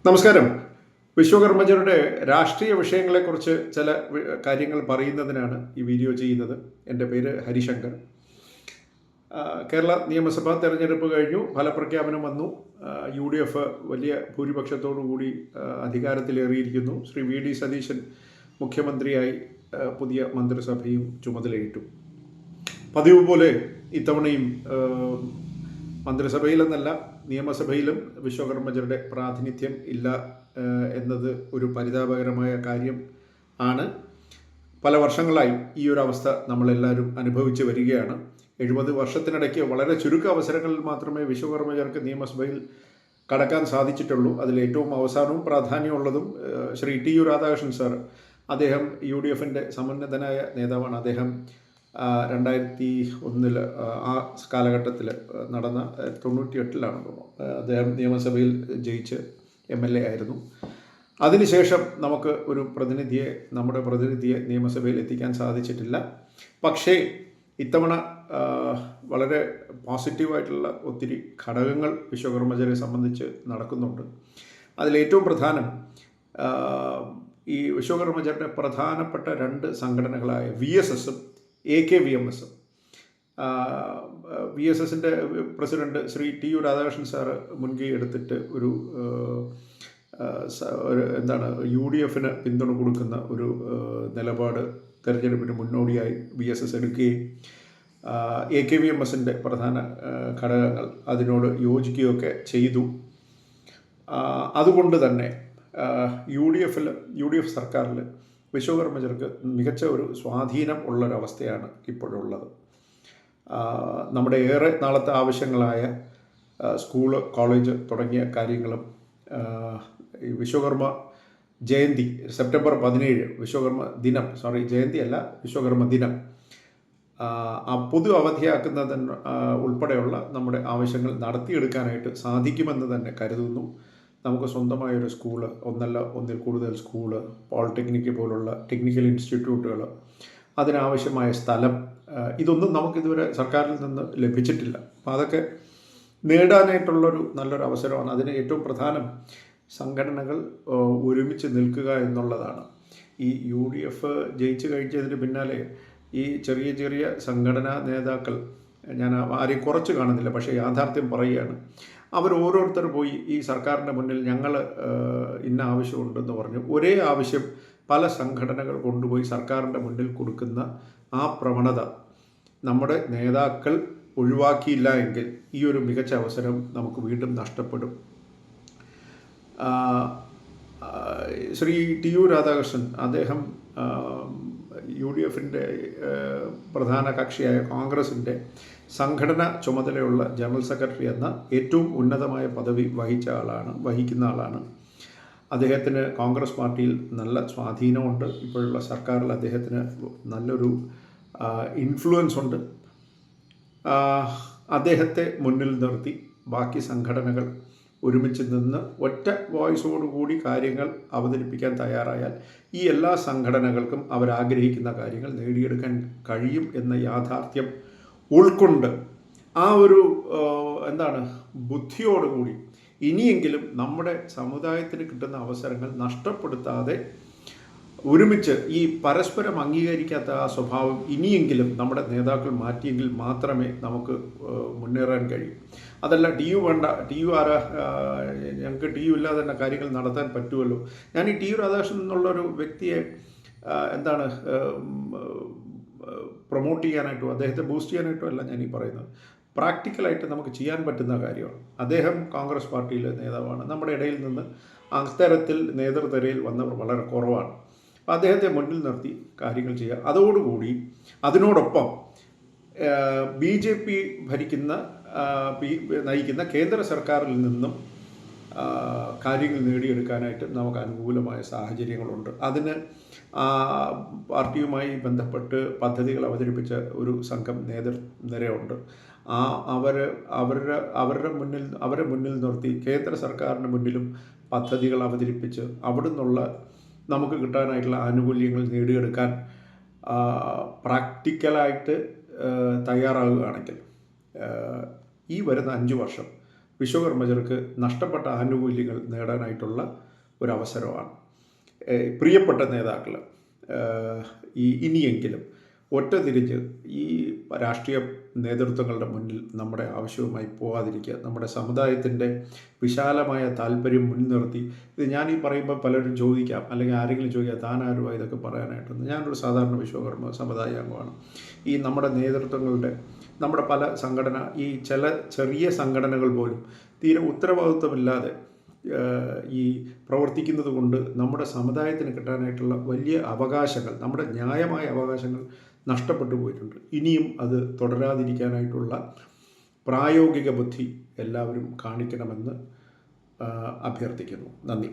നമസ്കാരം. വിശ്വകർമ്മജരുടെ രാഷ്ട്രീയ വിഷയങ്ങളെക്കുറിച്ച് ചില കാര്യങ്ങൾ പറയുന്നതിനാണ് ഈ വീഡിയോ ചെയ്യുന്നത്. എൻ്റെ പേര് ഹരിശങ്കർ. കേരള നിയമസഭാ തെരഞ്ഞെടുപ്പ് കഴിഞ്ഞു, ഫലപ്രഖ്യാപനം വന്നു. UDF വലിയ ഭൂരിപക്ഷത്തോടു കൂടി അധികാരത്തിലേറിയിരിക്കുന്നു. ശ്രീ VD സതീശൻ മുഖ്യമന്ത്രിയായി പുതിയ മന്ത്രിസഭയും ചുമതലയേറ്റു. പതിവ് പോലെ ഇത്തവണയും മന്ത്രിസഭയിലെന്നല്ല, നിയമസഭയിലും വിശ്വകർമ്മജരുടെ പ്രാതിനിധ്യം ഇല്ല എന്നത് ഒരു പരിതാപകരമായ കാര്യം ആണ്. പല വർഷങ്ങളായി ഈ ഒരു അവസ്ഥ നമ്മളെല്ലാവരും അനുഭവിച്ച് വരികയാണ്. 70 വർഷത്തിനിടയ്ക്ക് വളരെ ചുരുക്ക അവസരങ്ങളിൽ മാത്രമേ വിശ്വകർമ്മജർക്ക് നിയമസഭയിൽ കടക്കാൻ സാധിച്ചിട്ടുള്ളൂ. അതിലേറ്റവും അവസാനവും പ്രാധാന്യമുള്ളതും ശ്രീ TU രാധാകൃഷ്ണൻ സാർ. അദ്ദേഹം UDFൻ്റെ സമുന്നതനായ നേതാവാണ്. അദ്ദേഹം 2001 ആ കാലഘട്ടത്തിൽ നടന്ന 98 തോന്നുന്നു, അദ്ദേഹം നിയമസഭയിൽ ജയിച്ച് MLA ആയിരുന്നു. അതിനുശേഷം നമുക്ക് നമ്മുടെ പ്രതിനിധിയെ നിയമസഭയിൽ എത്തിക്കാൻ സാധിച്ചിട്ടില്ല. പക്ഷേ ഇത്തവണ വളരെ പോസിറ്റീവായിട്ടുള്ള ഒത്തിരി ഘടകങ്ങൾ വിശ്വകർമ്മജരെ സംബന്ധിച്ച് നടക്കുന്നുണ്ട്. അതിലേറ്റവും പ്രധാനം ഈ വിശ്വകർമ്മജരുടെ പ്രധാനപ്പെട്ട 2 സംഘടനകളായ VSSഉം AKVMSഉം. VSSൻ്റെ president Shri TU Radhakrishnan sir മുൻകൈ എടുത്തിട്ട് ഒരു UDFന് പിന്തുണ കൊടുക്കുന്ന ഒരു നിലപാട് തെരഞ്ഞെടുപ്പിന് മുന്നോടിയായി VSS എടുക്കുകയും AKVMSൻ്റെ പ്രധാന ഘടകങ്ങൾ അതിനോട് യോജിക്കുകയൊക്കെ ചെയ്തു. അതുകൊണ്ട് തന്നെ UDF സർക്കാരിൽ വിശ്വകർമ്മജർക്ക് മികച്ച ഒരു സ്വാധീനം ഉള്ളൊരവസ്ഥയാണ് ഇപ്പോഴുള്ളത്. നമ്മുടെ ഏറെ നാളത്തെ ആവശ്യങ്ങളായ സ്കൂള്, കോളേജ് തുടങ്ങിയ കാര്യങ്ങളും വിശ്വകർമ്മ ജയന്തി സെപ്റ്റംബർ 17 വിശ്വകർമ്മ ദിനം, വിശ്വകർമ്മ ദിനം പൊതു അവധിയാക്കുന്നതിന് ഉൾപ്പെടെയുള്ള നമ്മുടെ ആവശ്യങ്ങൾ നടത്തിയെടുക്കാനായിട്ട് സാധിക്കുമെന്ന് തന്നെ കരുതുന്നു. നമുക്ക് സ്വന്തമായൊരു സ്കൂള്, ഒന്നിൽ കൂടുതൽ സ്കൂള്, പോളിടെക്നിക്ക് പോലുള്ള ടെക്നിക്കൽ ഇൻസ്റ്റിറ്റ്യൂട്ടുകൾ, അതിനാവശ്യമായ സ്ഥലം, ഇതൊന്നും നമുക്കിതുവരെ സർക്കാരിൽ നിന്ന് ലഭിച്ചിട്ടില്ല. അപ്പോൾ അതൊക്കെ നേടാനായിട്ടുള്ളൊരു നല്ലൊരു അവസരമാണ്. അതിന് ഏറ്റവും പ്രധാനം സംഘടനകൾ ഒരുമിച്ച് നിൽക്കുക എന്നുള്ളതാണ്. ഈ UDF ജയിച്ചു കഴിച്ചതിന് പിന്നാലെ ഈ ചെറിയ ചെറിയ സംഘടനാ നേതാക്കൾ, ഞാൻ ആരെയും കുറച്ച് കാണുന്നില്ല, പക്ഷേ യാഥാർത്ഥ്യം പറയുകയാണ്, അവർ ഓരോരുത്തർ പോയി ഈ സർക്കാരിൻ്റെ മുന്നിൽ ഞങ്ങൾ ഇന്ന ആവശ്യമുണ്ടെന്ന് പറഞ്ഞു ഒരേ ആവശ്യം പല സംഘടനകൾ കൊണ്ടുപോയി സർക്കാരിൻ്റെ മുന്നിൽ കൊടുക്കുന്ന ആ പ്രവണത നമ്മുടെ നേതാക്കൾ ഒഴിവാക്കിയില്ല എങ്കിൽ ഈ ഒരു മികച്ച അവസരം നമുക്ക് വീണ്ടും നഷ്ടപ്പെടും. ശ്രീ TU രാധാകൃഷ്ണൻ, അദ്ദേഹം UDFൻ്റെ പ്രധാന കക്ഷിയായ കോൺഗ്രസിൻ്റെ ചുമതലയുള്ള ജനറൽ സെക്രട്ടറി എന്ന ഏറ്റവും ഉന്നതമായ പദവി വഹിക്കുന്ന ആളാണ്. അദ്ദേഹത്തിന് കോൺഗ്രസ് പാർട്ടിയിൽ നല്ല സ്വാധീനമുണ്ട്. ഇപ്പോഴുള്ള സർക്കാരിൽ അദ്ദേഹത്തിന് നല്ലൊരു ഇൻഫ്ലുവൻസ് ഉണ്ട്. അദ്ദേഹത്തെ മുന്നിൽ നിർത്തി ബാക്കി സംഘടനകൾ ഒരുമിച്ച് നിന്ന് ഒറ്റ വോയിസോടുകൂടി കാര്യങ്ങൾ അവതരിപ്പിക്കാൻ തയ്യാറായാൽ ഈ എല്ലാ സംഘടനകൾക്കും അവരാഗ്രഹിക്കുന്ന കാര്യങ്ങൾ നേടിയെടുക്കാൻ കഴിയും എന്ന യാഥാർത്ഥ്യം ഉൾക്കൊണ്ട് ആ ഒരു ബുദ്ധിയോടുകൂടി ഇനിയെങ്കിലും നമ്മുടെ സമുദായത്തിന് കിട്ടുന്ന അവസരങ്ങൾ നഷ്ടപ്പെടുത്താതെ ഒരുമിച്ച് ഈ പരസ്പരം അംഗീകരിക്കാത്ത ആ സ്വഭാവം ഇനിയെങ്കിലും നമ്മുടെ നേതാക്കൾ മാറ്റിയെങ്കിൽ മാത്രമേ നമുക്ക് മുന്നേറാൻ കഴിയൂ. അതല്ല TU വേണ്ട, ഞങ്ങൾക്ക് TU ഇല്ലാതെ തന്നെ കാര്യങ്ങൾ നടത്താൻ പറ്റുമല്ലോ. ഞാൻ ഈ TU രാധാകൃഷ്ണൻ എന്നുള്ളൊരു വ്യക്തിയെ പ്രൊമോട്ട് ചെയ്യാനായിട്ടോ അദ്ദേഹത്തെ ബൂസ്റ്റ് ചെയ്യാനായിട്ടോ അല്ല ഞാൻ ഈ പറയുന്നത്. പ്രാക്ടിക്കലായിട്ട് നമുക്ക് ചെയ്യാൻ പറ്റുന്ന കാര്യമാണ്. അദ്ദേഹം കോൺഗ്രസ് പാർട്ടിയിലെ നേതാവാണ്. നമ്മുടെ ഇടയിൽ നിന്ന് അത്തരത്തിൽ നേതൃനിരയിൽ വന്നവർ വളരെ കുറവാണ്. അപ്പോൾ അദ്ദേഹത്തെ മുന്നിൽ നിർത്തി കാര്യങ്ങൾ ചെയ്യുക. അതോടുകൂടി അതിനോടൊപ്പം BJP നയിക്കുന്ന കേന്ദ്ര സർക്കാരിൽ നിന്നും കാര്യങ്ങൾ നേടിയെടുക്കാനായിട്ട് നമുക്ക് അനുകൂലമായ സാഹചര്യങ്ങളുണ്ട്. അതിന് പാർട്ടിയുമായി ബന്ധപ്പെട്ട് പദ്ധതികൾ അവതരിപ്പിച്ച ഒരു സംഘം നേതൃനിരയുണ്ട്. അവരെ മുന്നിൽ നിർത്തി കേന്ദ്ര സർക്കാരിന് മുന്നിലും പദ്ധതികൾ അവതരിപ്പിച്ച് അവിടുന്നുള്ള നമുക്ക് കിട്ടാനായിട്ടുള്ള ആനുകൂല്യങ്ങൾ നേടിയെടുക്കാൻ പ്രാക്ടിക്കലായിട്ട് തയ്യാറാവുകയാണെങ്കിൽ ഈ വരുന്ന 5 വർഷം വിശ്വകർമ്മജർക്ക് നഷ്ടപ്പെട്ട ആനുകൂല്യങ്ങൾ നേടാനായിട്ടുള്ള ഒരവസരമാണ്. പ്രിയപ്പെട്ട നേതാക്കൾ ഇനിയെങ്കിലും ഒറ്റ തിരിഞ്ഞ് ഈ രാഷ്ട്രീയ നേതൃത്വങ്ങളുടെ മുന്നിൽ നമ്മുടെ ആവശ്യവുമായി പോകാതിരിക്കുക. നമ്മുടെ സമുദായത്തിൻ്റെ വിശാലമായ താല്പര്യം മുൻനിർത്തി, ഇത് ഞാൻ ഈ പറയുമ്പോൾ പലരും ചോദിക്കാം, അല്ലെങ്കിൽ ആരെങ്കിലും ചോദിക്കാം താനാരുവാ ഇതൊക്കെ പറയാനായിട്ടൊന്ന്. ഞാനൊരു സാധാരണ വിശ്വകർമ്മ സമുദായ അംഗമാണ്. ഈ നമ്മുടെ നേതൃത്വങ്ങളുടെ നമ്മുടെ പല സംഘടന, ഈ ചില ചെറിയ സംഘടനകൾ പോലും തീരെ ഉത്തരവാദിത്വമില്ലാതെ ഈ പ്രവർത്തിക്കുന്നത് കൊണ്ട് നമ്മുടെ സമുദായത്തിന് കിട്ടാനായിട്ടുള്ള വലിയ അവകാശങ്ങൾ, നമ്മുടെ ന്യായമായ അവകാശങ്ങൾ നഷ്ടപ്പെട്ടു പോയിട്ടുണ്ട്. ഇനിയും അത് തുടരാതിരിക്കാനായിട്ടുള്ള പ്രായോഗിക ബുദ്ധി എല്ലാവരും കാണിക്കണമെന്ന് അഭ്യർത്ഥിക്കുന്നു. നന്ദി.